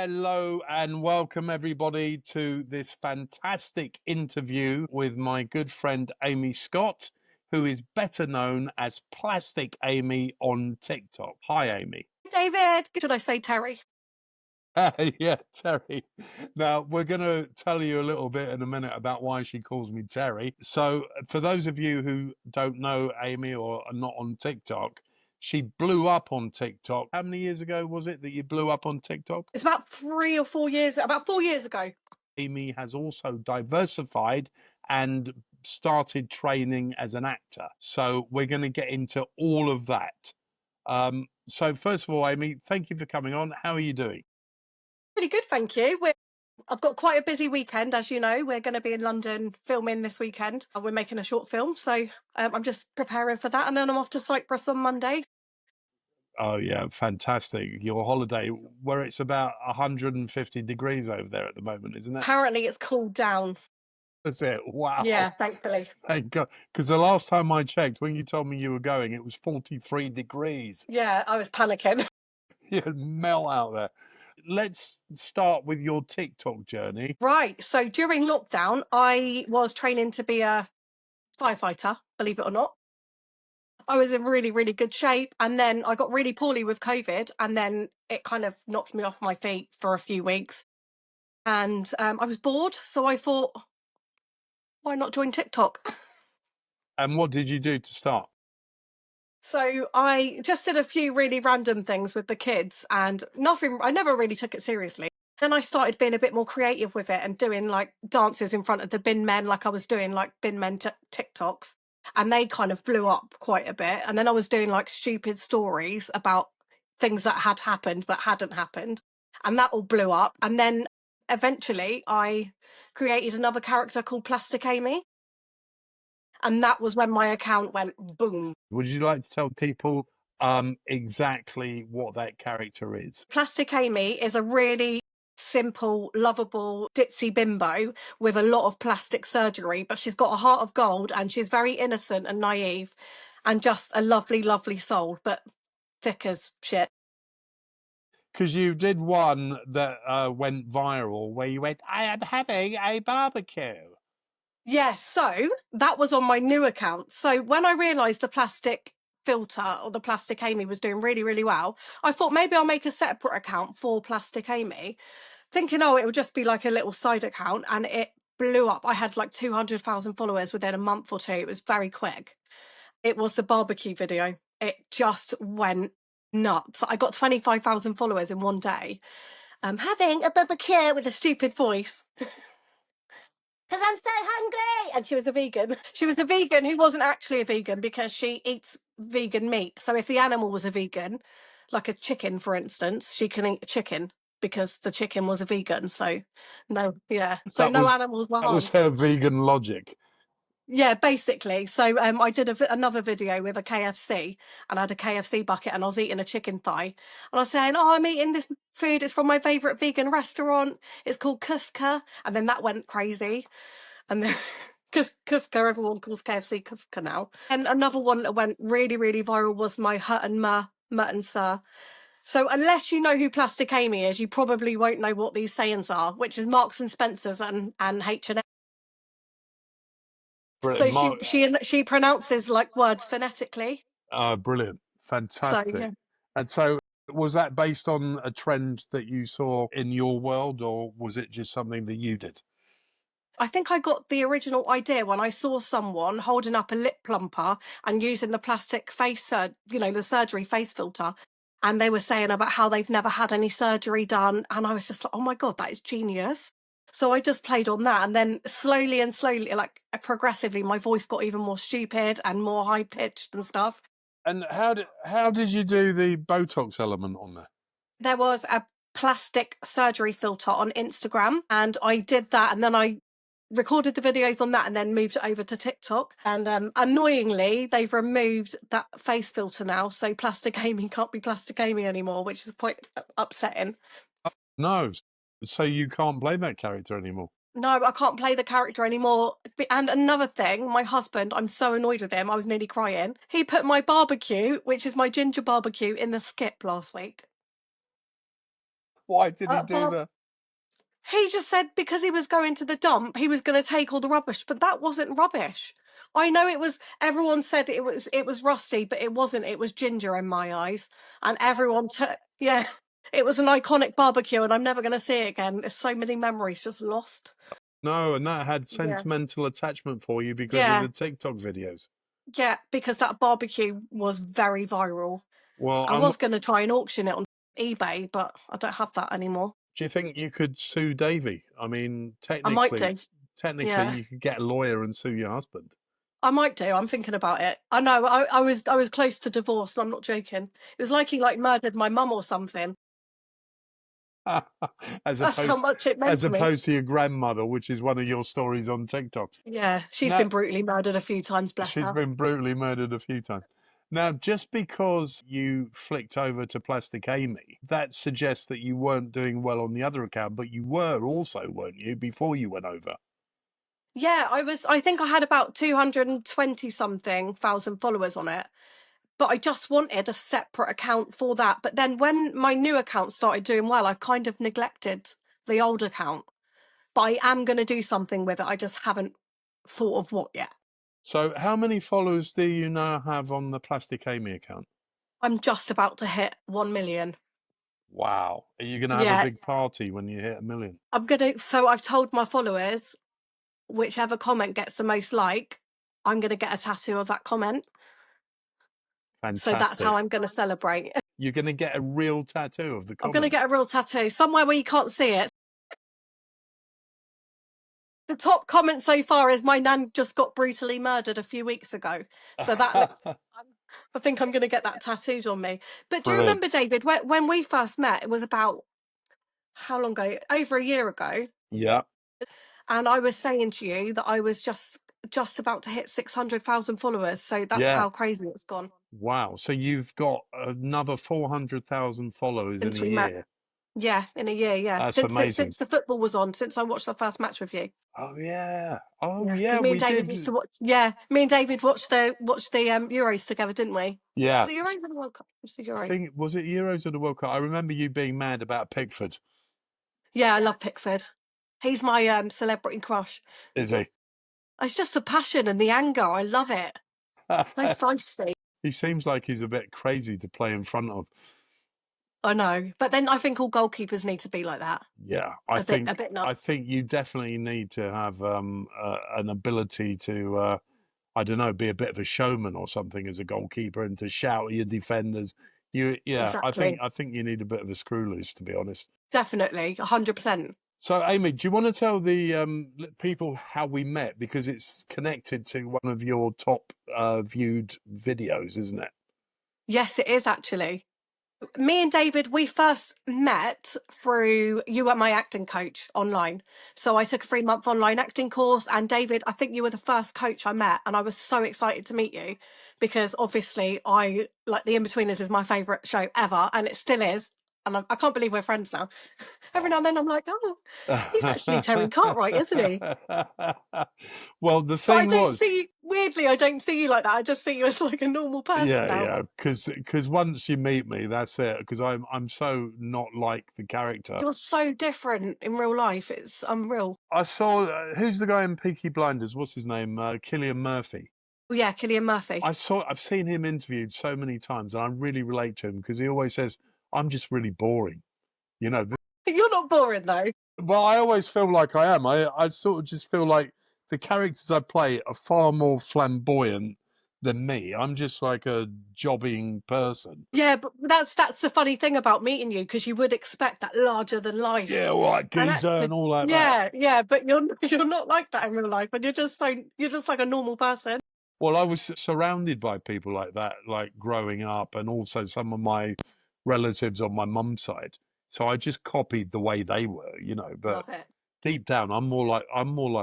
Hello and welcome everybody to this fantastic interview with my good friend Amie Scott, who is better known as Plastic Amie on TikTok. Hi, Amie. David, should I say Terry? Yeah, Terry. Now, we're going to tell you a little bit in a minute about why she calls me Terry. So, for those of you who don't know Amie or are not on TikTok, she blew up on TikTok. How many years ago was it that you blew up on TikTok? It's about 3 or 4 years, about 4 years ago. Amie has also diversified and started training as an actor. So we're going to get into all of that. So first of all, Amie, thank you for coming on. How are you doing? Really good, thank you. I've got quite a busy weekend, as you know. We're going to be in London filming this weekend. We're making a short film, so I'm just preparing for that, and then I'm off to Cyprus on Monday. Oh yeah, fantastic. Your holiday where it's about 150 degrees over there at the moment, isn't it? Apparently it's cooled down. That's it. Wow. Yeah, thankfully. Thank God. Because the last time I checked, when you told me you were going, it was 43 degrees. Yeah, I was panicking. You'd melt out there. Let's start with your TikTok journey. Right, so during lockdown, I was training to be a firefighter, believe it or not. I was in really, really good shape, and then I got really poorly with COVID, and then it kind of knocked me off my feet for a few weeks. And I was bored, so I thought, why not join TikTok? And what did you do to start? So I just did a few really random things with the kids, and nothing, I never really took it seriously. Then I started being a bit more creative with it and doing like dances in front of the bin men, like I was doing like bin men TikToks, and they kind of blew up quite a bit. And then I was doing like stupid stories about things that had happened but hadn't happened, and that all blew up. And then eventually I created another character called Plastic Amie, and that was when my account went boom. Would you like to tell people exactly what that character is? Plastic Amie is a really simple, lovable, ditzy bimbo with a lot of plastic surgery, but she's got a heart of gold and she's very innocent and naive and just a lovely, lovely soul, but thick as shit. Because you did one that went viral where you went, I am having a barbecue. Yes, so that was on my new account. So when I realised the plastic filter or the Plastic Amie was doing really, really well, I thought maybe I'll make a separate account for Plastic Amie, thinking, oh, it would just be like a little side account, and it blew up. I had like 200,000 followers within a month or two. It was very quick. It was the barbecue video. It just went nuts. I got 25,000 followers in one day. Having a barbecue with a stupid voice. Because I'm so hungry. And she was a vegan. She was a vegan who wasn't actually a vegan because she eats vegan meat. So if the animal was a vegan, like a chicken, for instance, she can eat a chicken because the chicken was a vegan. So no, yeah. So That no was animals were that was harmed. her vegan logic. Yeah, basically. So I did another video with a KFC, and I had a KFC bucket, and I was eating a chicken thigh, and I was saying, "Oh, I'm eating this food. It's from my favourite vegan restaurant. It's called Kufka," and then that went crazy, and then because Kufka, everyone calls KFC Kufka now. And another one that went really, really viral was my Hut and Mutt and Sir. So unless you know who Plastic Amie is, you probably won't know what these sayings are, which is Marks and Spencers and H&M. So Brilliant. she pronounces like words phonetically. Brilliant. So Fantastic. yeah. And so was that based on a trend that you saw in your world, or was it just something that you did? I think I got the original idea when I saw someone holding up a lip plumper and using the plastic face, the surgery face filter. And they were saying about how they've never had any surgery done. And I was just like, oh my God, that is genius. So I just played on that. And then slowly and slowly, like progressively, my voice got even more stupid and more high pitched and stuff. And how did you do the Botox element on there? There was a plastic surgery filter on Instagram, and I did that, and then I recorded the videos on that and then moved it over to TikTok. And annoyingly, they've removed that face filter now, so Plastic Amie can't be Plastic Amie anymore, which is quite upsetting. No. So you can't play that character anymore. No, I can't play the character anymore. And another thing, my husband, I'm so annoyed with him, I was nearly crying. He put my barbecue, which is my ginger barbecue, in the skip last week. Why did he do Bob, that? he just said because he was going to the dump, he was going to take all the rubbish, but that wasn't rubbish. I know it was. Everyone said it was rusty, but it wasn't. It was ginger in my eyes, and everyone took. Yeah, it was an iconic barbecue, and I'm never going to see it again. There's so many memories just lost. No, and that had Yeah, sentimental attachment for you because of yeah, the TikTok videos. yeah. Because that barbecue was very viral. Well, I was going to try and auction it on eBay, but I don't have that anymore. do you think you could sue Davy? I mean, I might technically, do. technically, Yeah. you could get a lawyer and sue your husband. I might do. I'm thinking about it. I know. I was close to divorce, and I'm not joking. It was like he murdered my mum or something. as That's how opposed much it meant as to me. opposed to your grandmother, which is one of your stories on TikTok. Yeah, she's Now, been brutally murdered a few times, bless she's her. been brutally murdered a few times. Now, just because you flicked over to Plastic Amy, that suggests that you weren't doing well on the other account, but you were also, weren't you, before you went over? Yeah, I was. I think I had about 220 something thousand followers on it, but I just wanted a separate account for that. But then when my new account started doing well, I've kind of neglected the old account. But I am going to do something with it. I just haven't thought of what yet. So, how many followers do you now have on the Plastic Amy account? I'm just about to hit 1 million. Wow. Are you going to have a big Yes. party when you hit 1 million? So I've told my followers, whichever comment gets the most like, I'm gonna get a tattoo of that comment. So that's how Fantastic. I'm gonna celebrate. You're going to get a real tattoo of the I'm gonna comment. get a real tattoo somewhere where you can't see it. The top comment so far is my nan just got brutally murdered a few weeks ago. So that looks. I think I'm gonna get that tattooed on me. But do you Brilliant. remember, David, when we first met? It was about how long ago? Over a year ago. Yeah. And I was saying to you that I was just about to hit 600,000 followers. So that's Yeah. how crazy it's gone Wow. So you've got another 400,000 followers in since a we met. year. Yeah, in a year, yeah. That's Since amazing. since the football was on, since I watched the first match with you. Oh yeah. Oh Yeah, yeah, because me and we David used to did. watch. Yeah, me and David watched the Euros together, didn't we? Yeah. Was it Euros or the World Cup? It was the I Euros. think was it Euros or the World Cup? I remember you being mad about Pickford. Yeah, I love Pickford. He's my celebrity crush. Is he? It's just the passion and the anger. I love it. So feisty. He seems like he's a bit crazy to play in front of. I know, but then I think all goalkeepers need to be like that. Yeah, A bit I nuts. think you definitely need to have an ability to I don't know, be a bit of a showman or something as a goalkeeper and to shout at your defenders. Yeah, Exactly. I think you need a bit of a screw loose to be honest. Definitely, 100%. So, Amy, do you want to tell the people how we met because it's connected to one of your top viewed videos, isn't it? Yes, it is actually. Me and David, we first met through you were my acting coach online. So I took a 3-month online acting course, and David, I think you were the first coach I met, and I was so excited to meet you because obviously I like The In-Betweeners is my favourite show ever, and it still is. And I can't believe we're friends now. Every now and then I'm like, oh, he's actually Terry Cartwright, isn't he? Well, the But I thing don't was, see you, weirdly, I don't see you like that. I just see you as like a normal person yeah, now. yeah, because once you meet me, that's it. Because I'm so not like the character. You're so different in real life. It's unreal. I saw who's the guy in Peaky Blinders? What's his name? Cillian Murphy. Well, yeah, Killian Murphy. I've seen him interviewed so many times, and I really relate to him because he always says, "I'm just really boring." You know, You're not boring though. well, I always feel like I am. I sort of just feel like the characters I play are far more flamboyant than me. I'm just like a jobbing person. Yeah, but that's the funny thing about meeting you because you would expect that larger than life, Yeah, all right, and geezer actually, and all like that. yeah, yeah, but you're not like that in real life, and you're just like a normal person. Well, I was surrounded by people like that, like growing up, and also some of my relatives on my mum's side. So I just copied the way they were, you know. But Love it. deep down, I'm more like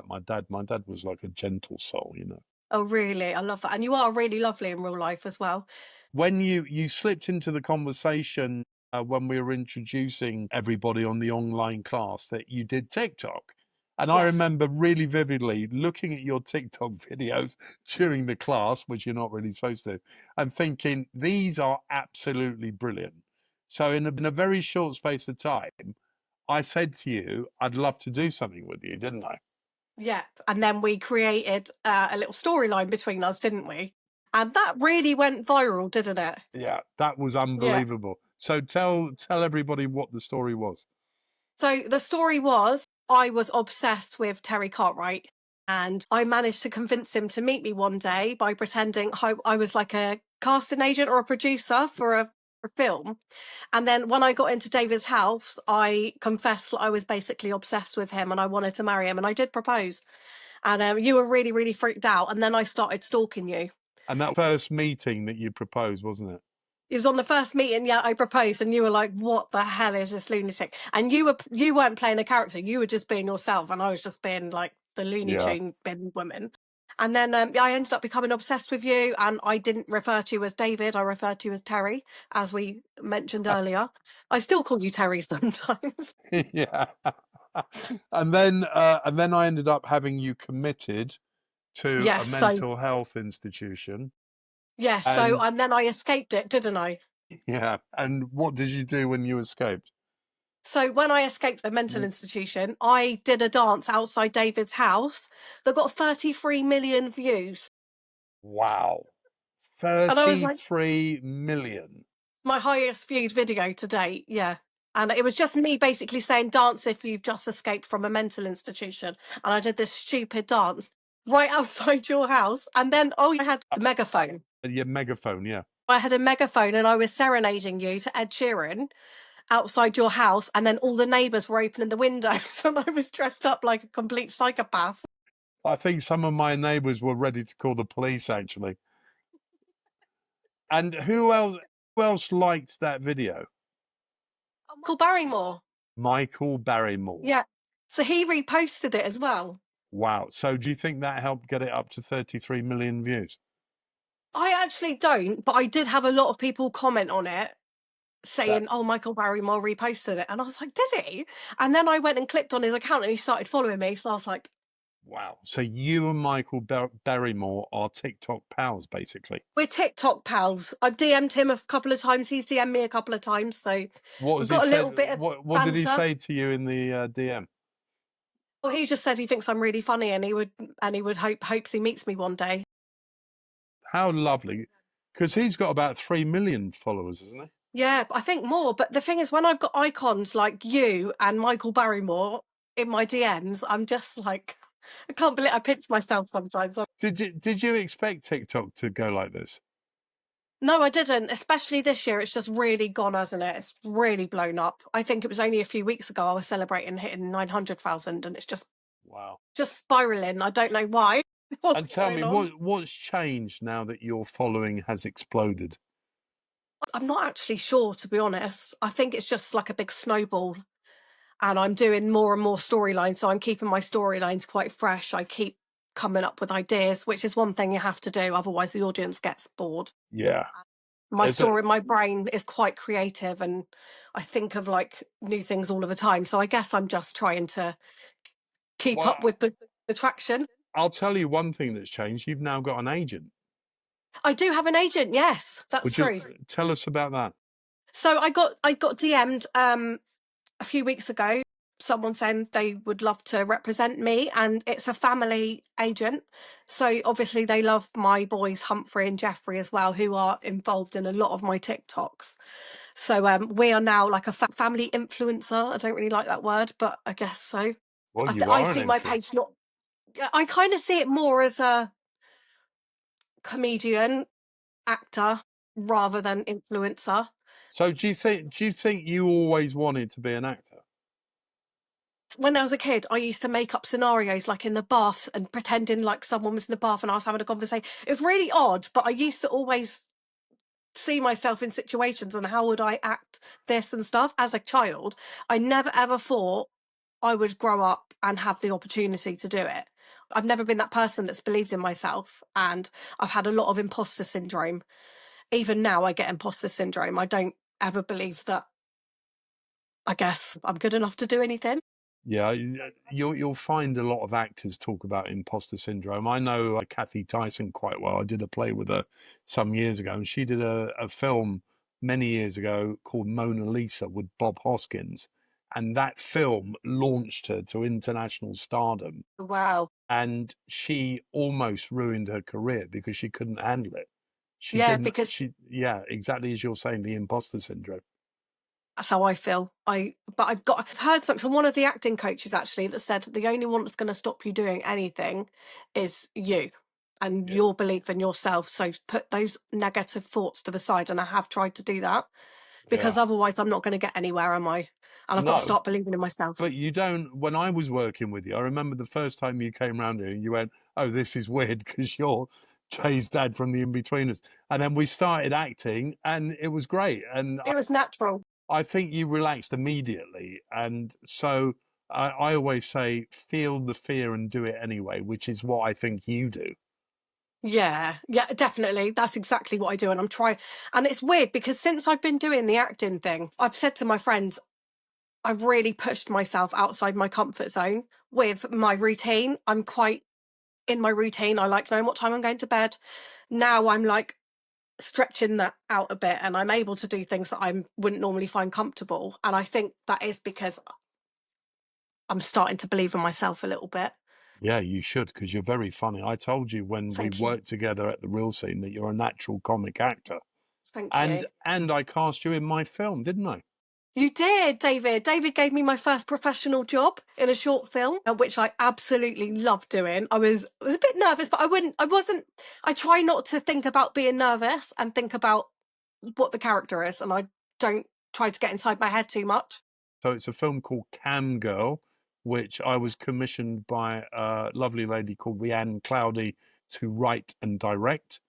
my dad. My dad was like a gentle soul, you know. Oh, really? I love that, and you are really lovely in real life as well. When you slipped into the conversation when we were introducing everybody on the online class that you did TikTok. And I Yes. remember really vividly looking at your TikTok videos during the class, which you're not really supposed to, and thinking these are absolutely brilliant. So in a very short space of time, I said to you, I'd love to do something with you, didn't I? Yeah. And then we created a little storyline between us, didn't we? And that really went viral, didn't it? Yeah, that was Yeah. unbelievable. So tell everybody what the story was. So the story was I was obsessed with Terry Cartwright, and I managed to convince him to meet me one day by pretending I was like a casting agent or a producer for a film. And then when I got into David's house, I confessed that I was basically obsessed with him and I wanted to marry him. And I did propose. And you were really, really freaked out. And then I started stalking you. And that first meeting that you proposed, wasn't it? It was on the first meeting, yeah, I proposed, and you were like, "What the hell is this lunatic?" And you weren't playing a character; you were just being yourself, and I was just being like the Looney Yeah. Tune bin woman. And then yeah, I ended up becoming obsessed with you, and I didn't refer to you as David; I referred to you as Terry, as we mentioned earlier. I still call you Terry sometimes. Yeah. And then I ended up having you committed to a Yes, so mental health institution. yes, so And and then I escaped it, didn't I? yeah, and what did you do when you escaped? So when I escaped the mental institution, I did a dance outside David's house that got 33 million views. Wow. And I was like, 33 million. my highest viewed video to date, yeah. And it was just me basically saying, dance if you've just escaped from a mental institution. And I did this stupid dance right outside your house. And then, oh, I had a megaphone. Your megaphone, yeah. I had a megaphone and I was serenading you to Ed Sheeran outside your house. And then all the neighbours were opening the windows and I was dressed up like a complete psychopath. I think some of my neighbours were ready to call the police, actually. And who else liked that video? Michael Barrymore. Michael Barrymore. Yeah. So he reposted it as well. Wow. So do you think that helped get it up to 33 million views? I actually don't, but I did have a lot of people comment on it That saying, "Oh, Michael Barrymore reposted it," and I was like, "Did he?" And then I went and clicked on his account, and he started following me. So I was like, wow. So you and Michael Barrymore are TikTok pals, basically. "We're TikTok pals." I've DM'd him a couple of times. He's DM'd me a couple of times, so What we've has he got a said? little bit of What did he banter. say to you in the DM? Well, he just said he thinks I'm really funny, and he would hopes he meets me one day. How lovely. Because he's got about 3 million followers, isn't he? Yeah, I think more. But the thing is, when I've got icons like you and Michael Barrymore in my DMs, I'm just like, I can't believe I pinch myself sometimes. Did you expect TikTok to go like this? No, I didn't. Especially this year, it's just really gone, hasn't it? It's really blown up. I think it was only a few weeks ago I was celebrating hitting 900,000, and it's Wow. just spiraling. I don't know why. What's And tell going me, on? what's changed now that your following has exploded? I'm not actually sure, to be honest. I think it's just like a big snowball, and I'm doing more and more storylines. So I'm keeping my storylines quite fresh. I keep coming up with ideas, which is one thing you have to do. Otherwise, the audience gets bored. Yeah. My Is it? story, my brain is quite creative, and I think of like new things all of the time. So I guess I'm just trying to keep Well, up with the traction. I'll tell you one thing that's changed. You've now got an agent. I do have an agent. Yes, that's Would you true. tell us about that? So I got DM'd a few weeks ago. Someone saying they would love to represent me, and it's a family agent. So obviously they love my boys Humphrey and Jeffrey as well, who are involved in a lot of my TikToks. So we are now like a family influencer. I don't really like that word, but I guess so. Well, I, you I are an see my influencer. page not. I kind of see it more as a comedian, actor, rather than influencer. So do you think you always wanted to be an actor? When I was a kid, I used to make up scenarios like in the bath and pretending like someone was in the bath and I was having a conversation. It was really odd, but I used to always see myself in situations and how would I act this and stuff as a child. I never ever thought I would grow up and have the opportunity to do it. I've never been that person that's believed in myself, and I've had a lot of imposter syndrome. Even now, I get imposter syndrome. I don't ever believe that, I guess, I'm good enough to do anything. Yeah, you'll find a lot of actors talk about imposter syndrome. I know Kathy Tyson quite well. I did a play with her some years ago, and she did a film many years ago called Mona Lisa with Bob Hoskins. And that film launched her to international stardom. Wow. And she almost ruined her career because she couldn't handle it. She Yeah, didn't, because yeah, exactly as you're saying, the imposter syndrome. that's how I feel. I've heard something from one of the acting coaches actually that said the only one that's going to stop you doing anything is you and Yeah. your belief in yourself. So put those negative thoughts to the side, and I have tried to do that because Yeah. otherwise I'm not going to get anywhere, am I? And I've got to No, start believing in myself. but you don't. When I was working with you, I remember the first time you came round here and you went, "Oh, this is weird because you're Jay's dad from The In-Betweeners." And then we started acting and it was great. And It was natural. I think you relaxed immediately. And so I always say, feel the fear and do it anyway, which is what I think you do. Yeah, yeah, definitely. That's exactly what I do. And I'm trying, and it's weird because since I've been doing the acting thing, I've said to my friends, I've really pushed myself outside my comfort zone with my routine. I'm quite in my routine. I like knowing what time I'm going to bed. Now I'm like stretching that out a bit and I'm able to do things that I wouldn't normally find comfortable. And I think that is because I'm starting to believe in myself a little bit. Yeah, you should, because you're very funny. I told you when we Thank you. worked together at the Real Scene that you're a natural comic actor. Thank And you. I cast you in my film, didn't I? You did, David. David gave me my first professional job in a short film, which I absolutely loved doing. I was a bit nervous, but I wasn't. I try not to think about being nervous and think about what the character is, and I don't try to get inside my head too much. So it's a film called Cam Girl, which I was commissioned by a lovely lady called Leanne Cloudy to write and direct.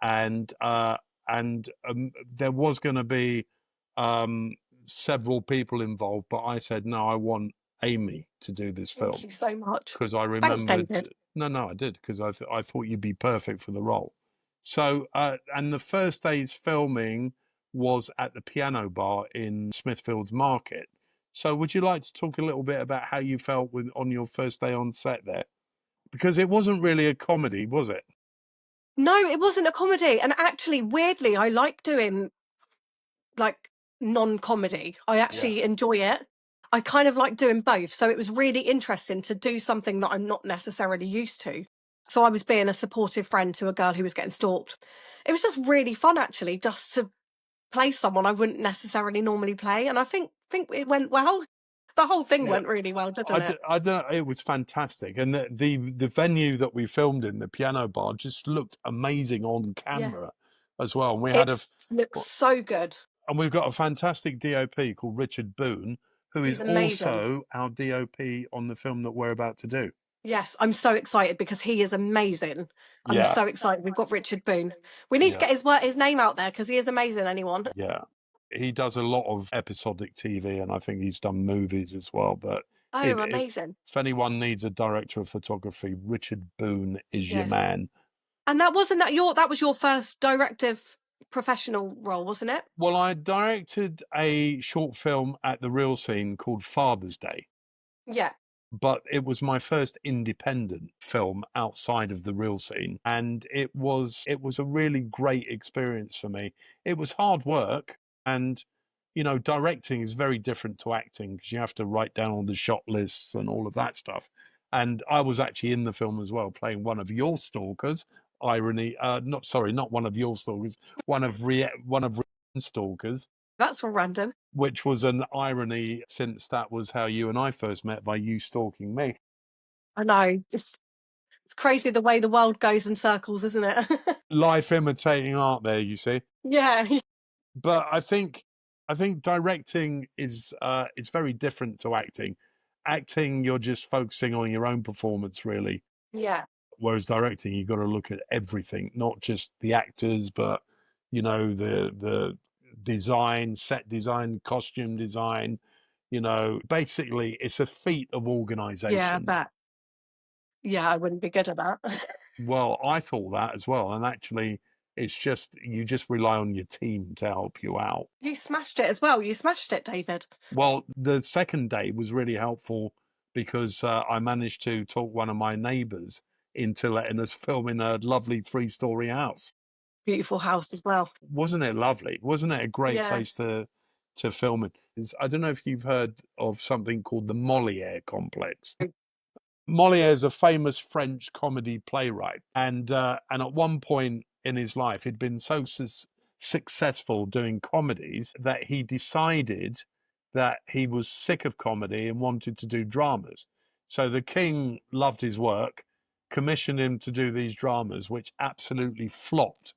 And there was going to be um, several people involved, but I said no, I want Amie to do this Thank film you so much. because I Thanks, remembered. David. No, I did because I thought you'd be perfect for the role. So and the first day's filming was at the Piano Bar in Smithfield's Market. So would you like to talk a little bit about how you felt on your first day on set there? Because it wasn't really a comedy, was it? No, it wasn't a comedy, and actually, weirdly, I like doing like non-comedy. I Yeah. actually enjoy it. I kind of like doing both. So it was really interesting to do something that I'm not necessarily used to. So I was being a supportive friend to a girl who was getting stalked. It was just really fun actually, just to play someone I wouldn't necessarily normally play. And I think it went well. The whole thing Yeah. went really well, didn't it? I don't. It was fantastic, and the venue that we filmed in, the Piano Bar, just looked amazing on Yeah. camera as well. And we had It looks so good. and we've got a fantastic DOP called Richard Boone, who is He's amazing. also our DOP on the film that we're about to do. Yes, I'm so excited because he is amazing. I'm Yeah, so excited. We've got Richard Boone. We need to yeah, get his name out there because he is amazing. Anyone? yeah. He does a lot of episodic TV, and I think he's done movies as well. But Oh, amazing. if anyone needs a director of photography, Richard Boone is your Yes. man. And that was your first directive professional role, wasn't it? Well, I directed a short film at the Real Scene called Father's Day, Yeah. but it was my first independent film outside of the Real Scene, and it was a really great experience for me. It was hard work, and directing is very different to acting because you have to write down all the shot lists and all of that stuff. And I was actually in the film as well, playing one of your stalkers. Irony, not sorry, not one of your stalkers, one of Rihanna's stalkers, That's all random. which was an irony since that was how you and I first met by you stalking me. I know. It's crazy the way the world goes in circles, isn't it? Life imitating art there, you see. Yeah. But I think directing is very different to acting. Acting, you're just focusing on your own performance really. Yeah. Whereas directing, you've got to look at everything, not just the actors, but the design, set design, costume design. Basically, it's a feat of Yeah, I organization. bet. Yeah, I wouldn't be good at that. Well, I thought that as well, and actually, it's just you just rely on your team to help you out. You smashed it as well. You smashed it, David. Well, the second day was really helpful because I managed to talk one of my neighbours into letting us film in a lovely three-story house. Beautiful house as well. Wasn't it lovely? Wasn't it a great Yeah. place to film it? I don't know if you've heard of something called the Molière complex. Molière is a famous French comedy playwright, and at one point in his life, he'd been so successful doing comedies that he decided that he was sick of comedy and wanted to do dramas. So the king loved his work, commissioned him to do these dramas, which absolutely flopped.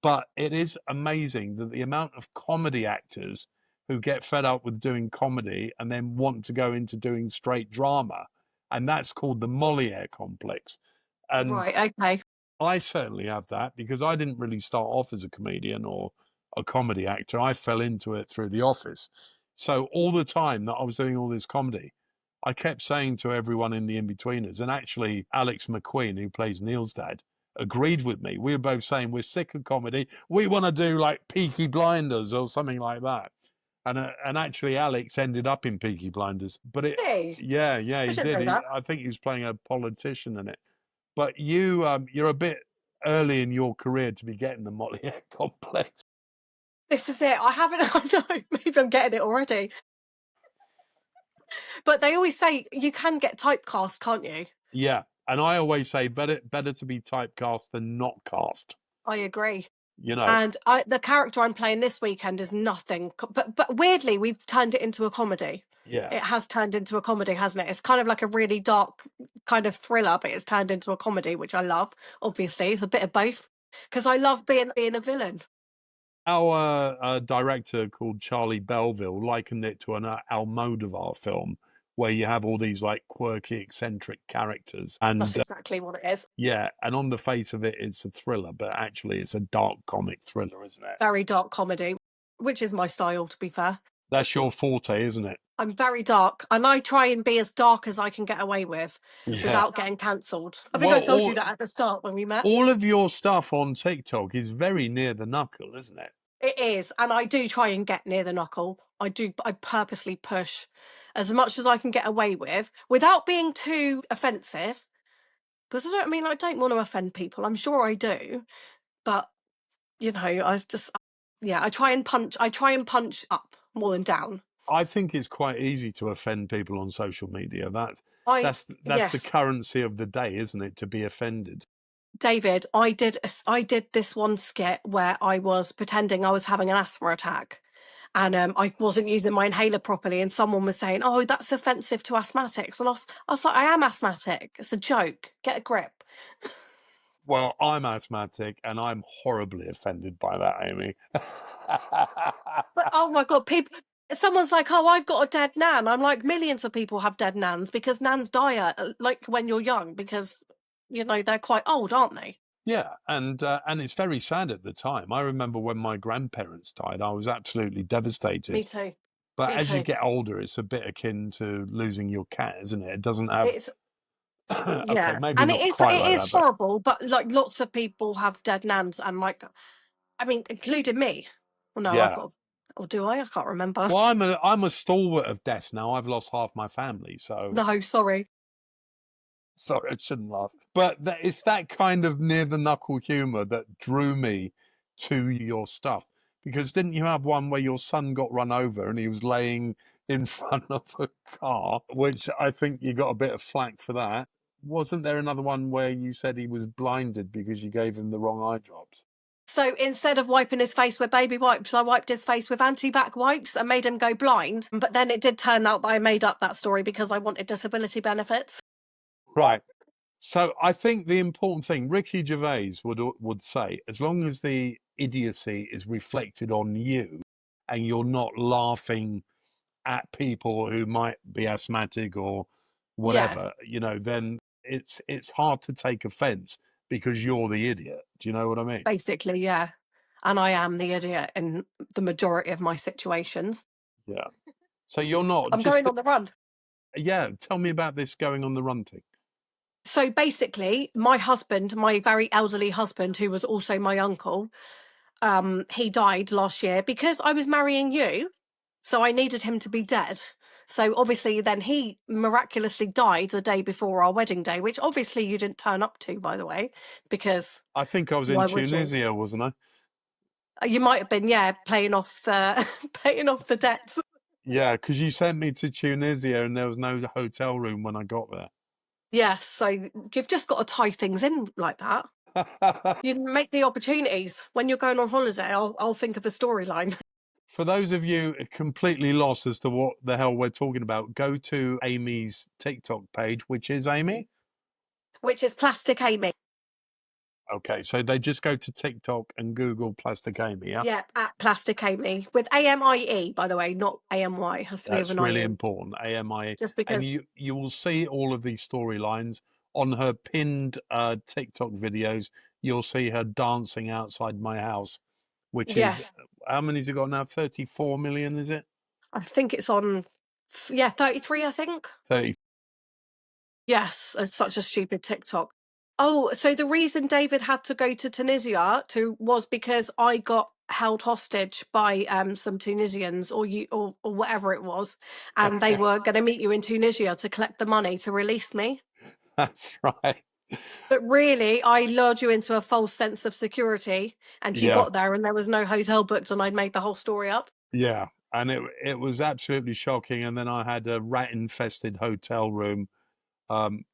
But it is amazing that the amount of comedy actors who get fed up with doing comedy and then want to go into doing straight drama. And that's called the Molière complex. And Right, okay. I certainly have that because I didn't really start off as a comedian or a comedy actor. I fell into it through The Office. So all the time that I was doing all this comedy, I kept saying to everyone in the in-betweeners, and actually Alex McQueen, who plays Neil's dad, agreed with me. We were both saying we're sick of comedy. We want to do like Peaky Blinders or something like that. And actually Alex ended up in Peaky Blinders. But Hey, yeah, I he didn't did. know that. I think he was playing a politician in it. But you're a bit early in your career to be getting the Molière complex. This is it. I haven't. I know. Maybe I'm getting it already. But they always say you can get typecast, can't you? Yeah, and I always say better to be typecast than not cast. I agree. You know, And the character I'm playing this weekend is nothing. But weirdly, we've turned it into a comedy. yeah. It has turned into a comedy, hasn't it? It's kind of like a really dark kind of thriller, but it's turned into a comedy, which I love. Obviously, it's a bit of both because I love being a villain. Our director called Charlie Belleville likened it to an Almodovar film where you have all these like quirky, eccentric characters, That's and exactly what it is. yeah, and on the face of it, it's a thriller, but actually, it's a dark comic thriller, isn't it? Very dark comedy, which is my style, to be fair. That's your forte, isn't it? I'm very dark, and I try and be as dark as I can get away with Yeah. without getting cancelled. I think I Well, told you that at the start when we met. all of your stuff on TikTok is very near the knuckle, isn't it? It is, and I do try and get near the knuckle. I do. I purposely push as much as I can get away with without being too offensive. Because I don't want to offend people. I'm sure I do, but I just, yeah, I try and punch. I try and punch up more than down. I think it's quite easy to offend people on social media. I That's the Yes, currency of the day, isn't it? To be offended. David. I did this one skit where I was pretending I was having an asthma attack. And I wasn't using my inhaler properly, and someone was saying, "Oh, that's offensive to asthmatics." And I was like, "I am asthmatic. It's a joke. Get a grip." Well, I'm asthmatic and I'm horribly offended by that, Amie. But oh my god, people. Someone's like, "Oh, I've got a dead nan." I'm like, millions of people have dead nans because nans die like when you're young because they're quite old, aren't they? Yeah, and it's very sad at the time. I remember when my grandparents died, I was absolutely Me devastated. too. But Me as you too. get older, it's a bit akin to losing your cat, isn't it? It doesn't have It's okay, Yeah, maybe and not quite it like is that, but horrible. But like lots of people have dead nans, and like, I mean, including me. Well, no, I've yeah. got. Or do I? I can't remember. Well, I'm a stalwart of death now. I've lost half my family, so No, sorry. sorry, I shouldn't laugh. But it's that kind of near the knuckle humor that drew me to your stuff. Because didn't you have one where your son got run over and he was laying in front of a car, which I think you got a bit of flack for that. Wasn't there another one where you said he was blinded because you gave him the wrong eye drops? So instead of wiping his face with baby wipes, I wiped his face with anti-bac wipes and made him go blind. But then it did turn out that I made up that story because I wanted disability benefits. Right. So I think the important thing, Ricky Gervais would say, as long as the idiocy is reflected on you and you're not laughing at people who might be asthmatic or Yeah, whatever, then it's hard to take offense because you're the idiot. Do you know what I mean? basically, yeah. And I am the idiot in the majority of my situations. Yeah. So you're not I'm going just on the run. yeah, tell me about this going on the run thing. So basically, my husband, my very elderly husband, who was also my uncle, he died last year because I was marrying you. So I needed him to be dead. So obviously then he miraculously died the day before our wedding day, which obviously you didn't turn up to, by the way, because I think I was in why would you? Tunisia, wasn't I? You might have been, yeah, paying off the paying off the debts. Yeah, because you sent me to Tunisia and there was no hotel room when I got there. Yes, so you've just got to tie things in like that. You make the opportunities. When you're going on holiday, I'll think of a storyline. For those of you completely lost as to what the hell we're talking about, go to Amy's TikTok page, which is Amie. Which is Plastic Amie. Okay, so they just go to TikTok and Google Plastic Amie, yeah? Yeah, at Plastic Amie with AMIE, by the way, not AMY. Has to be with That's an really IE. important, AMIE. Just And because, you will see all of these storylines on her pinned TikTok videos. You'll see her dancing outside my house, which is, yes, how many's it got now? 34 million, is it? I think it's on, yeah, 33, I think. 30. Yes, it's such a stupid TikTok. Oh, so the reason David had to go to Tunisia was because I got held hostage by some Tunisians or whatever it was, and they were going to meet you in Tunisia to collect the money to release me. That's right. But really, I lured you into a false sense of security, and you Yeah. got there, and there was no hotel booked, and I'd made the whole story up. Yeah, and it was absolutely shocking. And then I had a rat-infested hotel room.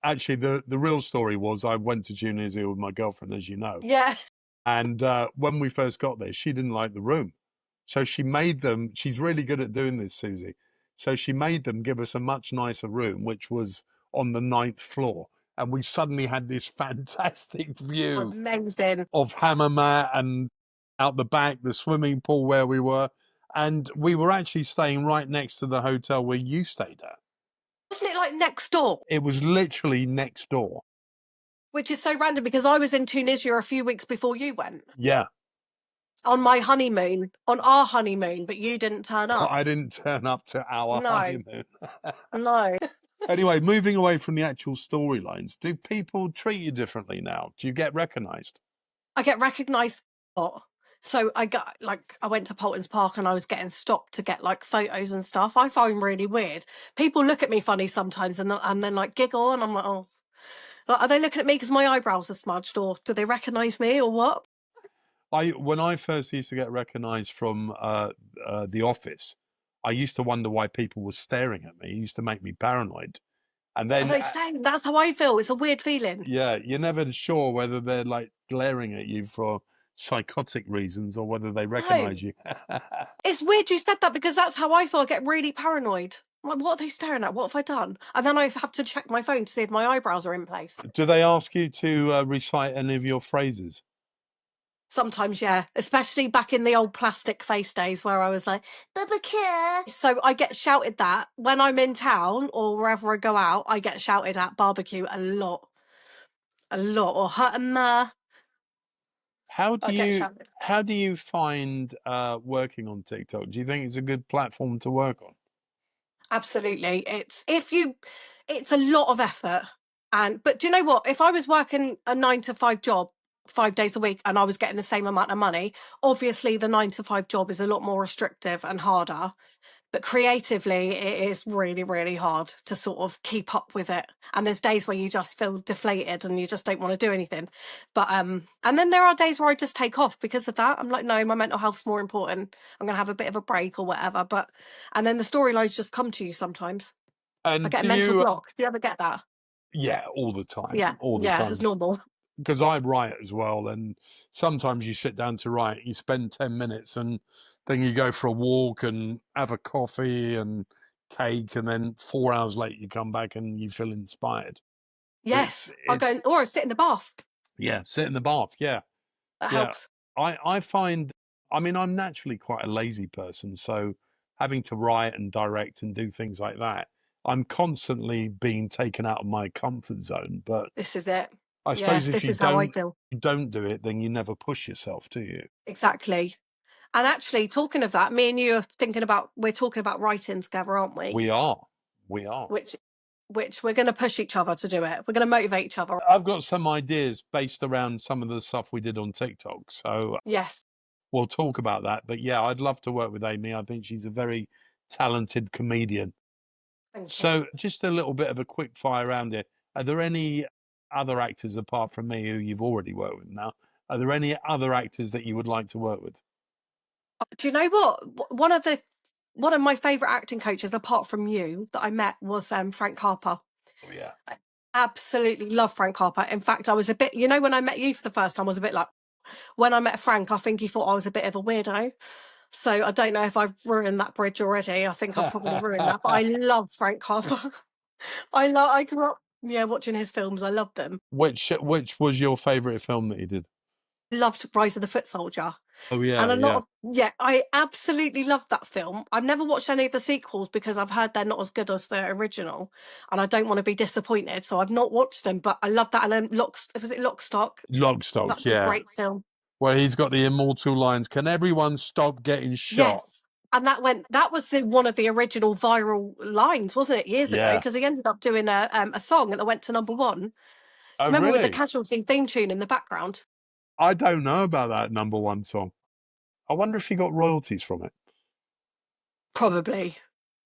Actually, the real story was I went to Tunisia with my girlfriend, as you know, Yeah. and when we first got there, she didn't like the room, so she made them. She's really good at doing this, Susie. So she made them give us a much nicer room, which was on the ninth floor, and we suddenly had this fantastic view Amazing. of Hammamet and out the back, the swimming pool where we were. And we were actually staying right next to the hotel where you stayed at. Wasn't it like next door? It was literally next door. Which is so random because I was in Tunisia a few weeks before you went Yeah. on my honeymoon, on our honeymoon, but you didn't turn But up. I didn't turn up to our No, honeymoon. no. Anyway, moving away from the actual storylines, do people treat you differently now? Do you get recognized? I get recognised a lot. So I went to Polton's Park and I was getting stopped to get like photos and stuff. I find really weird. People look at me funny sometimes and then like giggle and I'm like, oh, like, are they looking at me because my eyebrows are smudged or do they recognise me or what? When I first used to get recognized from the office, I used to wonder why people were staring at me. It used to make me paranoid. And Are then they saying that's how I feel? It's a weird feeling. yeah, you're never sure whether they're like glaring at you for psychotic reasons or whether they No, recognize you. it's weird you said that because that's how I feel. I get really paranoid. I'm like, what are they staring at? What have I done? And then I have to check my phone to see if my eyebrows are in place. Do they ask you to recite any of your phrases? Sometimes, yeah, especially back in the old plastic face days where I was like, barbecue. So I get shouted that when I'm in town or wherever I go out, I get shouted at barbecue a lot, or hut and How do I get you shouted. how do you find working on TikTok? Do you think it's a good platform to work on? Absolutely. It's a lot of effort. But do you know what? If I was working a 9 to 5 job 5 days a week and I was getting the same amount of money, obviously the 9 to 5 job is a lot more restrictive and harder. But creatively, it is really, really hard to sort of keep up with it. And there's days where you just feel deflated and you just don't want to do anything. But and then there are days where I just take off because of that. I'm like, no, my mental health's more important. I'm gonna have a bit of a break or whatever. But and then the storylines just come to you sometimes. I And get a do mental you block. Do you ever get that? yeah, all the time, Yeah, all the yeah, time. it's normal. Because I write as well, and sometimes you sit down to write, you spend 10 minutes, and then you go for a walk and have a coffee and cake, and then 4 hours later you come back and you feel inspired. It's Yes, I go it's or I sit in the bath. yeah, sit in the bath. Yeah, That yeah. helps. I find, I mean, I'm naturally quite a lazy person, so having to write and direct and do things like that, I'm constantly being taken out of my comfort zone. But This is it. I Yeah, suppose if this is how I feel. you don't do it, then you never push yourself, do you? Exactly. And actually, talking of that, me and you are we're talking about writing together, aren't we? We are. We are. Which we're going to push each other to do it. We're going to motivate each other. I've got some ideas based around some of the stuff we did on TikTok. So Yes. we'll talk about that. But yeah, I'd love to work with Amie. I think she's a very talented comedian. Thank you. So, just a little bit of a quick fire round here. Are there any other actors apart from me who you've already worked with now? Are there any other actors that you would like to work with? Do you know what? One of my favourite acting coaches, apart from you, that I met was Frank Harper. Oh yeah. I absolutely love Frank Harper. In fact, I was a bit, when I met you for the first time, I was a bit like, when I met Frank, I think he thought I was a bit of a weirdo. So I don't know if I've ruined that bridge already. I think I've probably ruined that, but I love Frank Harper. I grew up, yeah, watching his films. I loved them. Which was your favourite film that you did? Loved Rise of the Foot Soldier. Oh And yeah, a lot yeah. of, yeah, I absolutely love that film. I've never watched any of the sequels because I've heard they're not as good as the original, and I don't want to be disappointed, so I've not watched them. But I love that. And then was it Lockstock? Logstock, That's a yeah. great film. Where he's got the immortal lines, "Can everyone stop getting shot?" Yes. And that was one of the original viral lines, wasn't it, years ago? Yeah. Because he ended up doing a song and it went to #1. Do you Oh remember with the really? Casualty theme tune in the background? I don't know about that #1 song. I wonder if he got royalties from it. Probably.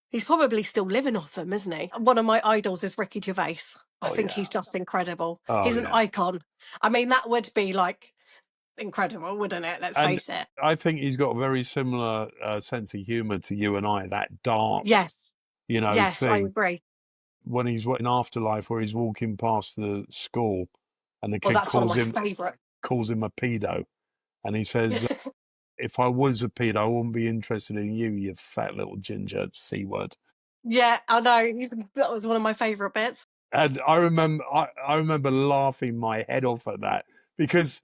He's probably still living off them, isn't he? One of my idols is Ricky Gervais. I Oh think yeah. he's just incredible. Oh He's an yeah. icon. I mean, that would be like incredible, wouldn't it? Let's And face it. I think he's got a very similar sense of humour to you and I. That dark, Yes. Yes, I thing agree. when he's in Afterlife, where he's walking past the school, and the Well, kid that's one of calls my him favourite. a pedo, and he says, "If I was a pedo, I wouldn't be interested in you, you fat little ginger c word." Yeah, I know. That was one of my favourite bits. And I remember laughing my head off at that, because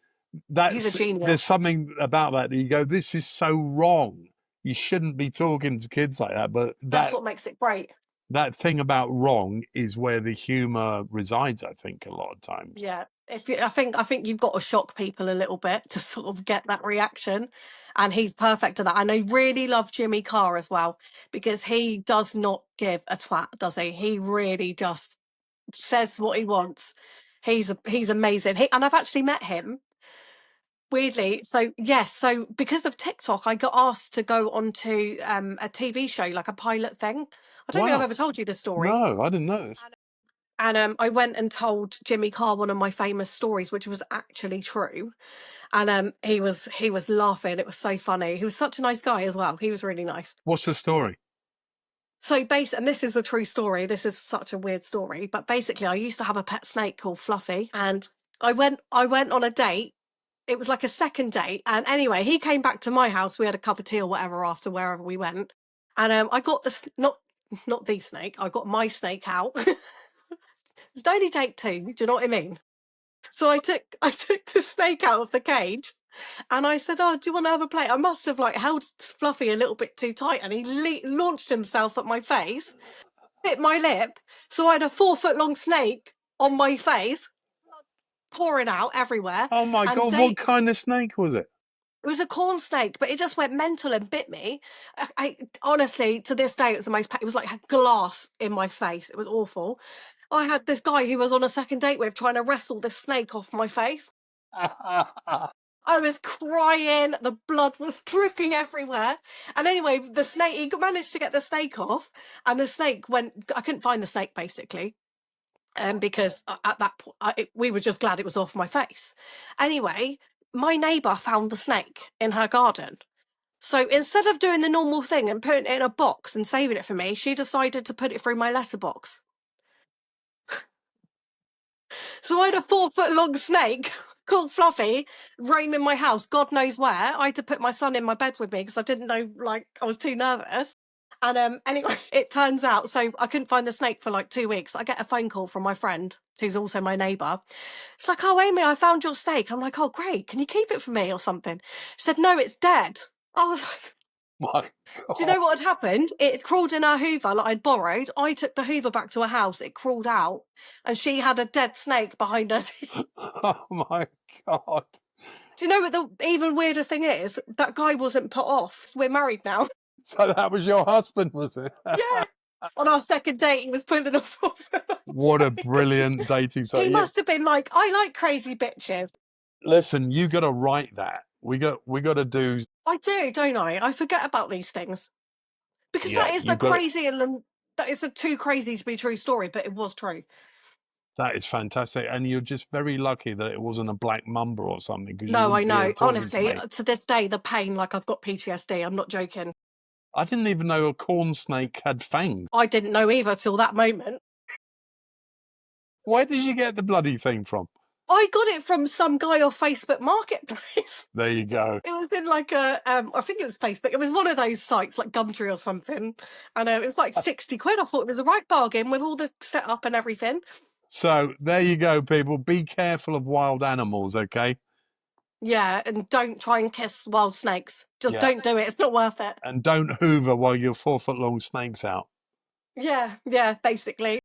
He's a there's genius. something about that you go, this is so wrong. You shouldn't be talking to kids like that. But That's what makes it great. that thing about wrong is where the humor resides, I think, a lot of times. Yeah. I think you've got to shock people a little bit to sort of get that reaction. And he's perfect at that. And I really love Jimmy Carr as well, because he does not give a twat, does he? He really just says what he wants. He's amazing. And I've actually met him weirdly. So yes, so because of TikTok, I got asked to go onto a TV show, like a pilot thing. I don't think I've Wow. ever told you this story. No, I didn't know this. And I went and told Jimmy Carr one of my famous stories, which was actually true. And he was laughing. It was so funny. He was such a nice guy as well. He was really nice. What's the story? So basically, and this is the true story. This is such a weird story, but basically, I used to have a pet snake called Fluffy, and I went on a date. It was like a second date, and anyway, he came back to my house. We had a cup of tea or whatever after wherever we went, and I got not the snake. I got my snake out. It was only date two. Do you know what I mean? So I took the snake out of the cage, and I said, "Oh, do you want to have a play?" I must have like held Fluffy a little bit too tight, and he launched himself at my face, bit my lip. So I had a 4 foot long snake on my face, pouring out everywhere. Oh my And God, what kind of snake was it? it was a corn snake, but it just went mental and bit me. I honestly, to this day, it was the most. It was like had glass in my face. It was awful. I had this guy who was on a second date with trying to wrestle this snake off my face. I was crying. The blood was dripping everywhere. And anyway, the snake. He managed to get the snake off, and the snake went. I couldn't find the snake basically. Because at that point, we were just glad it was off my face. Anyway, my neighbour found the snake in her garden. So instead of doing the normal thing and putting it in a box and saving it for me, she decided to put it through my letterbox. So I had a 4 foot long snake called Fluffy roaming my house, God knows where. I had to put my son in my bed with me because I didn't know, like, I was too nervous. And anyway, it turns out, so I couldn't find the snake for like 2 weeks. I get a phone call from my friend, who's also my neighbour. She's like, "Oh, Amie, I found your snake." I'm like, "Oh, great. Can you keep it for me or something?" She said, "No, it's dead." I was like, My do you God. know what had happened? It had crawled in her Hoover that I'd borrowed. I took the Hoover back to her house. It crawled out, and she had a dead snake behind her. Oh my God. Do you know what the even weirder thing is? That guy wasn't put off. We're married now. So that was your husband, was it? Yeah. On our second date, he was pulling off. What a brilliant dating He site. Yeah. must have been like, "I like crazy bitches." Listen, you got to write that. We got to do. I do, don't I? I forget about these things because Yeah, that is the you got to. crazy and the That is a too crazy to be true story, but it was true. That is fantastic. And you're just very lucky that it wasn't a black mamba or something, because you No, I wouldn't be here know. talking to Honestly, me. to this day, the pain, like I've got PTSD. I'm not joking. I didn't even know a corn snake had fangs. I didn't know either till that moment. Where did you get the bloody thing from? I got it from some guy off Facebook Marketplace. There you go. It was in like a, I think it was Facebook. It was one of those sites like Gumtree or something, and it was like 60 quid. I thought it was a right bargain with all the setup and everything. So there you go, people. Be careful of wild animals, okay? Yeah, and don't try and kiss wild snakes. Just Yeah. don't do it. It's not worth it. And don't hoover while your 4 foot long snake's out. Yeah, basically.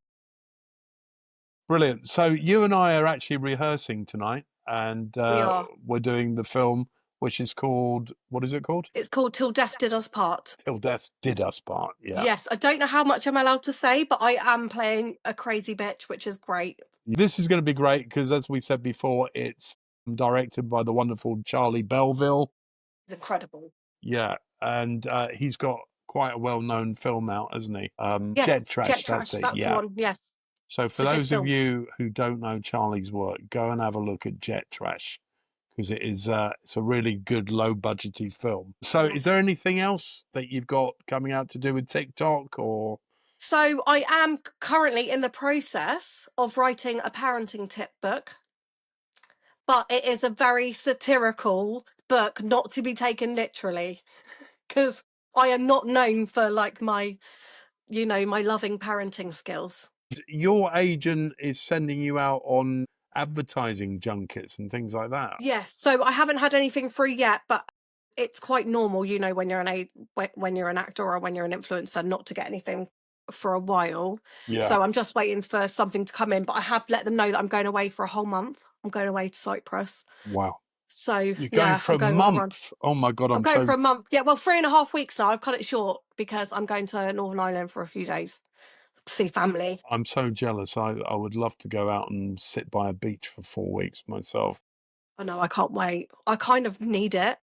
Brilliant. So you and I are actually rehearsing tonight, and We are. we're doing the film, which is called, what is it called? It's called Till Death Did Us Part. Till Death Did Us Part. Yeah. Yes, I don't know how much I'm allowed to say, but I am playing a crazy bitch, which is great. This is going to be great because, as we said before, it's directed by the wonderful Charlie Belleville. It's incredible. Yeah, and he's got quite a well-known film out, hasn't he? Yes, Jet Trash. Jet That's Trash, it. that's the Yeah. one. Yes. So It's for a good those of film. you who don't know Charlie's work, go and have a look at Jet Trash, because it is it's a really good low budgety film. So is there Yes. anything else that you've got coming out to do with TikTok or? So I am currently in the process of writing a parenting tip book, but it is a very satirical book, not to be taken literally, because I am not known for like my, my loving parenting skills. Your agent is sending you out on advertising junkets and things like that. Yes, so I haven't had anything through yet, but it's quite normal, when you're when you're an actor or when you're an influencer, not to get anything for a while. Yeah. So I'm just waiting for something to come in, but I have let them know that I'm going away for a whole month. I'm going away to Cyprus. Wow. So You're going for I'm a going on a run. month. Oh my God, I'm I'm going so for a month. Yeah, well, 3.5 weeks now. I've cut it short because I'm going to Northern Ireland for a few days to see family. I'm so jealous. I would love to go out and sit by a beach for 4 weeks myself. I know, I can't wait. I kind of need it.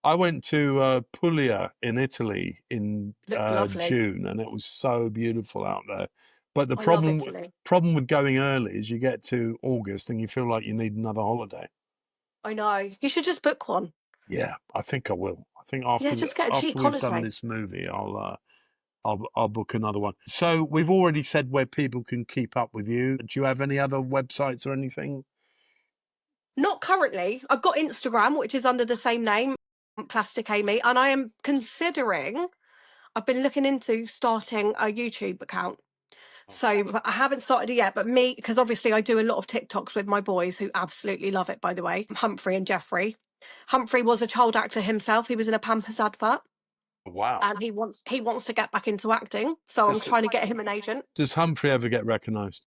I went to Puglia in Italy in Looked lovely. June, and it was so beautiful out there. But the I love problem Italy. problem with going early is you get to August and you feel like you need another holiday. I know. You should just book one. Yeah, I think I will. I think Yeah, just get a after cheap we've done holiday. this movie, I'll book another one. So we've already said where people can keep up with you. Do you have any other websites or anything? Not currently. I've got Instagram, which is under the same name, Plastic Amie, and I am considering, I've been looking into starting a YouTube account. So but I haven't started it yet, but me, because obviously I do a lot of TikToks with my boys who absolutely love it, by the way, Humphrey and Jeffrey. Humphrey was a child actor himself. He was in a Pampers advert. Wow. And he wants to get back into acting. So I'm trying to get him an agent. Does Humphrey ever get recognised?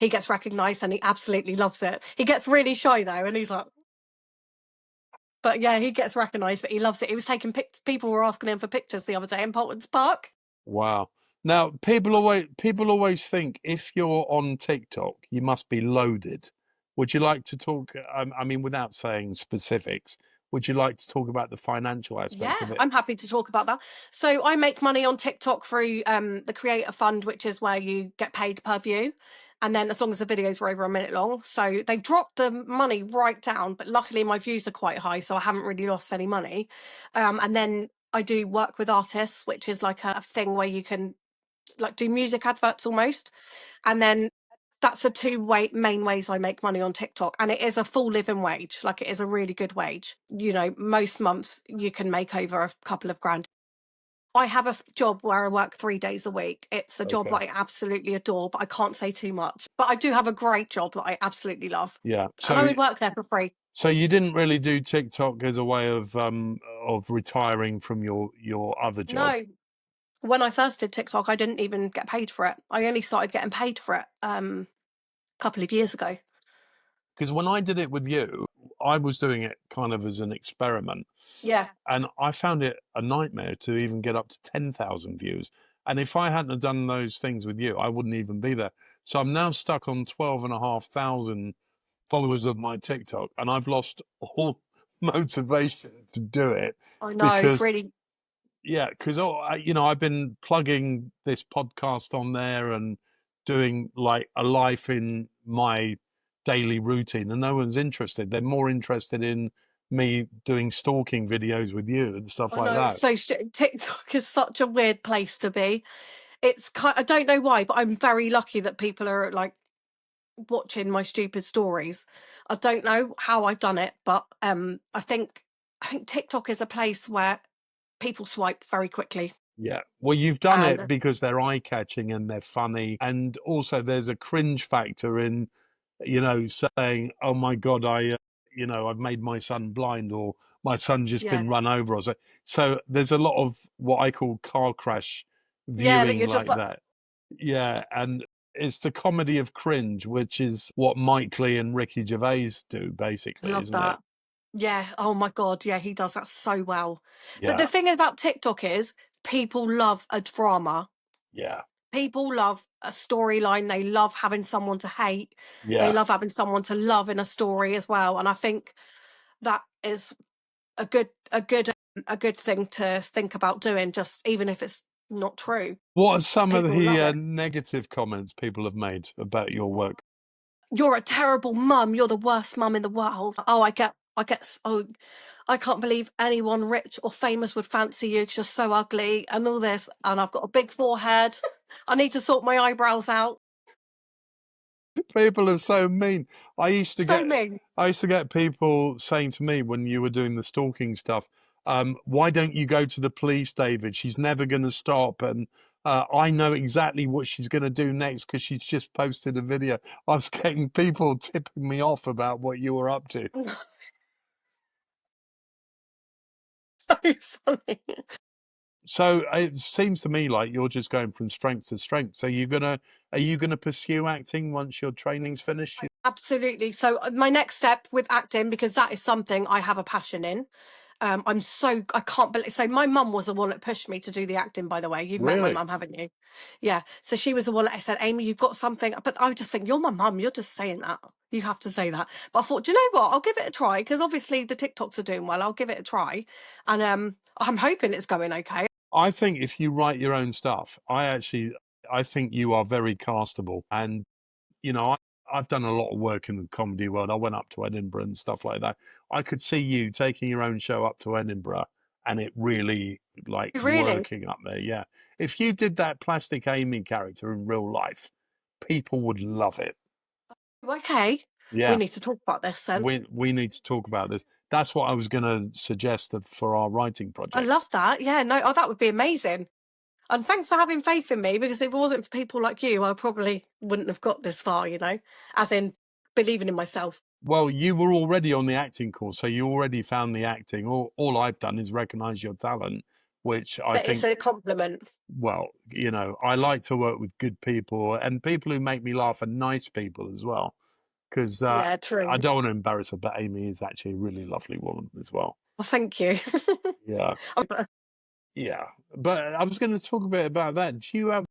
He gets recognised and he absolutely loves it. He gets really shy though, and he's like, but yeah, he gets recognised, but he loves it. He was taking pictures. People were asking him for pictures the other day in Polton's Park. Wow. Now, people always think if you're on TikTok, you must be loaded. Would you like to talk, I mean, without saying specifics, would you like to talk about the financial aspect of Yeah, it? I'm happy to talk about that. So I make money on TikTok through the Creator Fund, which is where you get paid per view. And then as long as the videos are over a minute long. So they've dropped the money right down, but luckily my views are quite high, so I haven't really lost any money. And then I do work with artists, which is like a thing where you can like do music adverts almost. And then that's the main ways I make money on TikTok. And it is a full living wage. Like it is a really good wage. Most months you can make over a couple of grand. I have a job where I work 3 days a week. It's a job that I absolutely adore, but I can't say too much. But I do have a great job that I absolutely love. Yeah. And I would work there for free. So you didn't really do TikTok as a way of retiring from your other job? No. When I first did TikTok, I didn't even get paid for it. I only started getting paid for it a couple of years ago. Because when I did it with you, I was doing it kind of as an experiment. Yeah. And I found it a nightmare to even get up to 10,000 views. And if I hadn't have done those things with you, I wouldn't even be there. So I'm now stuck on 12,500 followers of my TikTok, and I've lost all motivation to do it. I know, it's really Yeah, because I've been plugging this podcast on there and doing like a life in my daily routine, and no one's interested. They're more interested in me doing stalking videos with you and stuff I like know it's that. so TikTok is such a weird place to be. It's I don't know why, but I'm very lucky that people are like watching my stupid stories. I don't know how I've done it, but I think TikTok is a place where people swipe very quickly. Yeah. Well, you've done it And because they're eye-catching and they're funny, and also there's a cringe factor in, saying, "Oh my God, I've made my son blind," or "My son just yeah, been run over," or so. So there's a lot of what I call car crash yeah, that viewing you're just like like, that. Yeah, and it's the comedy of cringe, which is what Mike Lee and Ricky Gervais do, I basically, love isn't it? that. Yeah. Oh my God. Yeah, he does that so well. But the Yeah, thing about TikTok is people love a drama. yeah, People love a storyline. They love having someone to hate. They yeah. love having someone to love in a story as well. And I think that is a good thing to think about doing, just even if it's not true. What are some of People love the it. negative comments people have made about your work? You're a terrible mum. You're the worst mum in the world. Oh, oh, I can't believe anyone rich or famous would fancy you because you're so ugly and all this. And I've got a big forehead. I need to sort my eyebrows out. People are so mean. I used to So get mean. I used to get people saying to me when you were doing the stalking stuff, why don't you go to the police, David? She's never going to stop, and I know exactly what she's going to do next because she's just posted a video. I was getting people tipping me off about what you were up to. So funny. So it seems to me like you're just going from strength to strength. So are you gonna pursue acting once your training's finished? Absolutely. So my next step with acting, because that is something I have a passion in. I can't believe. So my mum was the one that pushed me to do the acting. By the way, you've met my Really? mum, haven't you? Yeah. So she was the one that said, "Amy, you've got something." But I would just think, "You're my mum. You're just saying that. You have to say that." But I thought, do you know what? I'll give it a try because obviously the TikToks are doing well. I'll give it a try, and I'm hoping it's going okay. I think if you write your own stuff, I think you are very castable. And you know, I, I've done a lot of work in the comedy world. I went up to Edinburgh and stuff like that. I could see you taking your own show up to Edinburgh and it really like Really? working up there. Yeah. If you did that Plastic Amy character in real life, people would love it. Okay. We Yeah. need to talk about this then. We need to talk about this. That's what I was going to suggest for our writing I project. love that. Yeah. No. Oh, that would be amazing. And thanks for having faith in me because if it wasn't for people like you, I probably wouldn't have got this far, as in believing in myself. Well, you were already on the acting course, so you already found the acting. All I've done is recognize your talent, which I But it's think, a compliment. well, I like to work with good people and people who make me laugh and nice people as well. Because Yeah, I true. don't want to embarrass her, but Amy is actually a really lovely woman as well. Well, thank you. Yeah, I'm yeah. But I was going to talk a bit about that. Do you have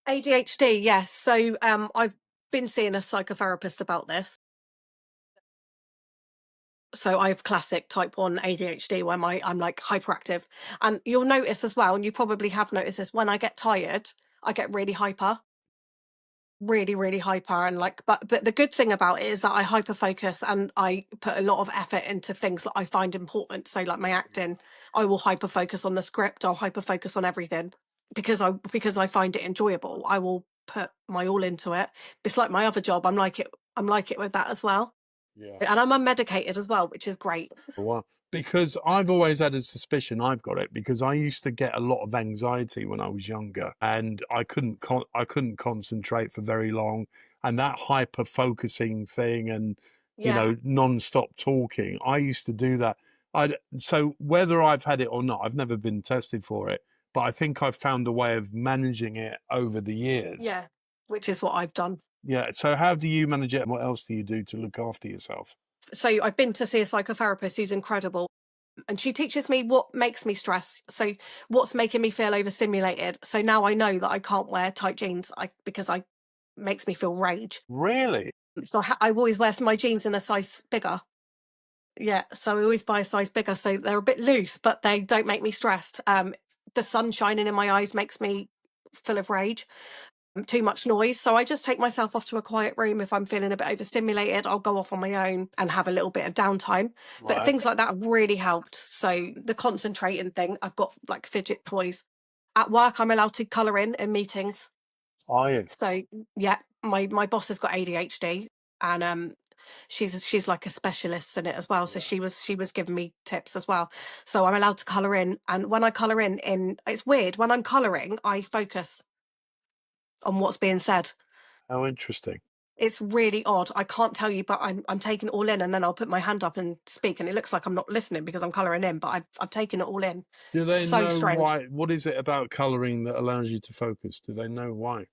ADHD, yes. So I've been seeing a psychotherapist about this. So I have classic type 1 ADHD where I'm like hyperactive. And you'll notice as well, and you probably have noticed this, when I get tired, I get really hyper. Really, really hyper and like but the good thing about it is that I hyper focus and I put a lot of effort into things that I find important. So like my acting, I will hyper focus on the script, I'll hyper focus on everything because I find it enjoyable. I will put my all into it. It's like my other job. I'm like it with that as well. Yeah. And I'm unmedicated as well, which is great. Well, because I've always had a suspicion I've got it because I used to get a lot of anxiety when I was younger, and I couldn't concentrate for very long, and that hyper focusing thing, and Yeah. non-stop talking. I used to do that. So whether I've had it or not, I've never been tested for it, but I think I've found a way of managing it over the years. Yeah. Which is what I've done. Yeah. So how do you manage it, and what else do you do to look after yourself? So I've been to see a psychotherapist who's incredible. And she teaches me what makes me stress. So what's making me feel overstimulated. So now I know that I can't wear tight jeans because I makes me feel rage. Really? So I always wear my jeans in a size bigger. Yeah, so I always buy a size bigger, so they're a bit loose, but they don't make me stressed. The sun shining in my eyes makes me full of rage. Too much noise, so I just take myself off to a quiet room. If I'm feeling a bit overstimulated, I'll go off on my own and have a little bit of downtime. But Right. things like that have really helped. So the concentrating thing, I've got like fidget toys. At work, I'm allowed to colour in meetings. Are you? So yeah, my boss has got ADHD, and she's like a specialist in it as well. So Yeah. she was giving me tips as well. So I'm allowed to colour in, and when I colour in it's weird. When I'm colouring, I focus on what's being said. How interesting. It's really odd. I can't tell you, but I'm taking it all in, and then I'll put my hand up and speak, and it looks like I'm not listening because I'm colouring in, but I've taken it all in. Do they So know strange. why? What is it about colouring that allows you to focus? Do they know why?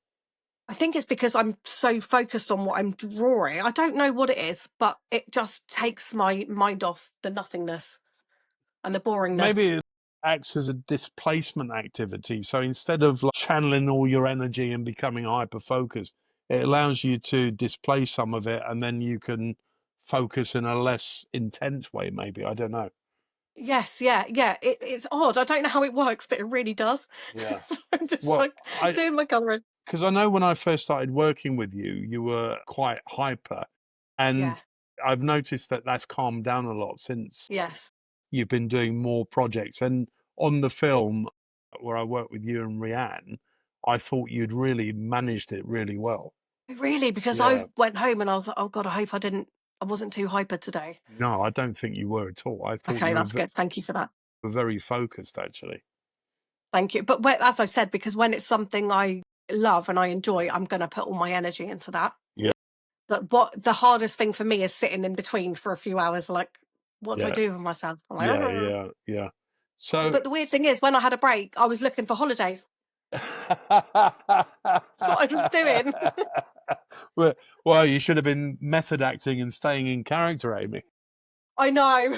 I think it's because I'm so focused on what I'm drawing. I don't know what it is, but it just takes my mind off the nothingness and the Maybe boringness. it acts as a displacement activity. So instead of like channeling all your energy and becoming hyper focused, it allows you to displace some of it and then you can focus in a less intense way, maybe. I don't know. Yes, yeah, yeah. It's odd. I don't know how it works, but it really does. Yeah. So I'm just Well, like I doing my colouring. because I know when I first started working with you, you were quite hyper. Yeah. And I've noticed that that's calmed down a lot since Yes. you've been doing more projects. And on the film where I worked with you and Rianne, I thought you'd really managed it really well. Really, because I Yeah. went home and I was like, oh God, I hope I wasn't too hyper today. No, I don't think you were at all. I thought Okay, you that's good. Thank you for that. were very focused, actually. Thank you. But as I said, because when it's something I love and I enjoy, I'm going to put all my energy into that. Yeah. But what the hardest thing for me is sitting in between for a few hours, like, what do I Yeah. do with myself? I'm like, Yeah. "Arr." Yeah. Yeah. So, But the weird thing is, when I had a break, I was looking for holidays. That's what I was doing. well, well, you should have been method acting and staying in character, Amy. I know.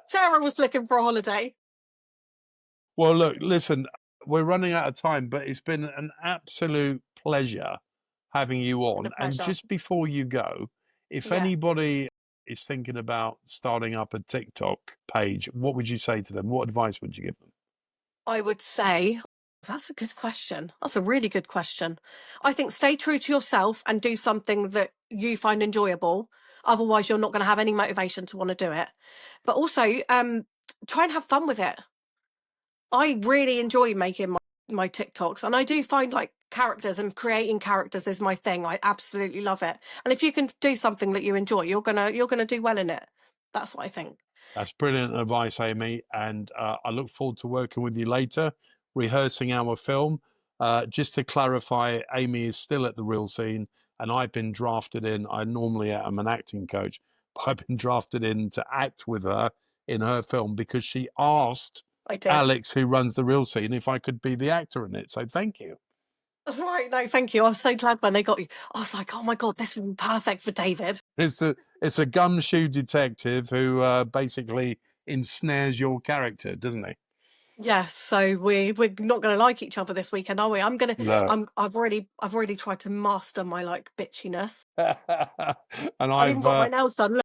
Sarah was looking for a holiday. Well, look, listen, we're running out of time, but it's been an absolute pleasure having you Been a on. And pleasure. just before you go, if Yeah. anybody is thinking about starting up a TikTok page, what would you say to them? What advice would you give them? I would say that's a good question. That's a really good question. I think stay true to yourself and do something that you find enjoyable. Otherwise, you're not going to have any motivation to want to do it. But also, try and have fun with it. I really enjoy making my TikToks, and I do find like characters and creating characters is my thing. I absolutely love it. And if you can do something that you enjoy, you're gonna do well in it. That's what I think. That's brilliant advice, Amy. And I look forward to working with you later, rehearsing our film. Just to clarify, Amy is still at the real scene, and I've been drafted in. I normally am an acting coach, but I've been drafted in to act with her in her film because she asked I did. Alex, who runs the real scene, if I could be the actor in it. So thank you. That's right. No, thank you. I was so glad when they got you. I was like, oh my God, this would be perfect for David. It's a gumshoe detective who basically ensnares your character, doesn't he? Yes, so we're not gonna like each other this weekend, are we? No. I've already tried to master my like bitchiness. And I've even I've got my nails done. Look,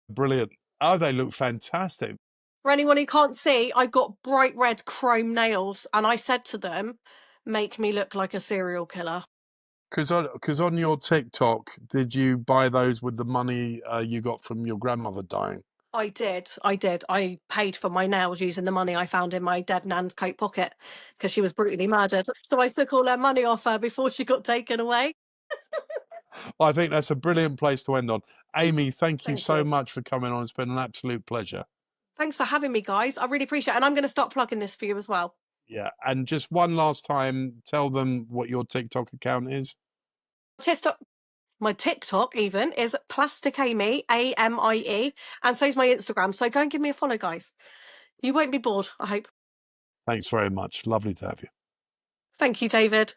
brilliant. Oh, they look fantastic. for anyone who can't see, I've got bright red chrome nails, and I said to them, make me look like a serial killer. Because on your TikTok, did you buy those with the money you got from your grandmother dying? I did. I did. I paid for my nails using the money I found in my dead nan's coat pocket because she was brutally murdered. So I took all her money off her before she got taken away. I think that's a brilliant place to end on. Amy, thank you Thank so you. much for coming on. It's been an absolute pleasure. Thanks for having me, guys. I really appreciate it. And I'm going to start plugging this for you as well. Yeah. And just one last time, tell them what your TikTok account is. TikTok, my TikTok even is Plastic Amie, AMIE, and so is my Instagram. So go and give me a follow, guys. You won't be bored, I hope. Thanks very much. Lovely to have you. Thank you, David.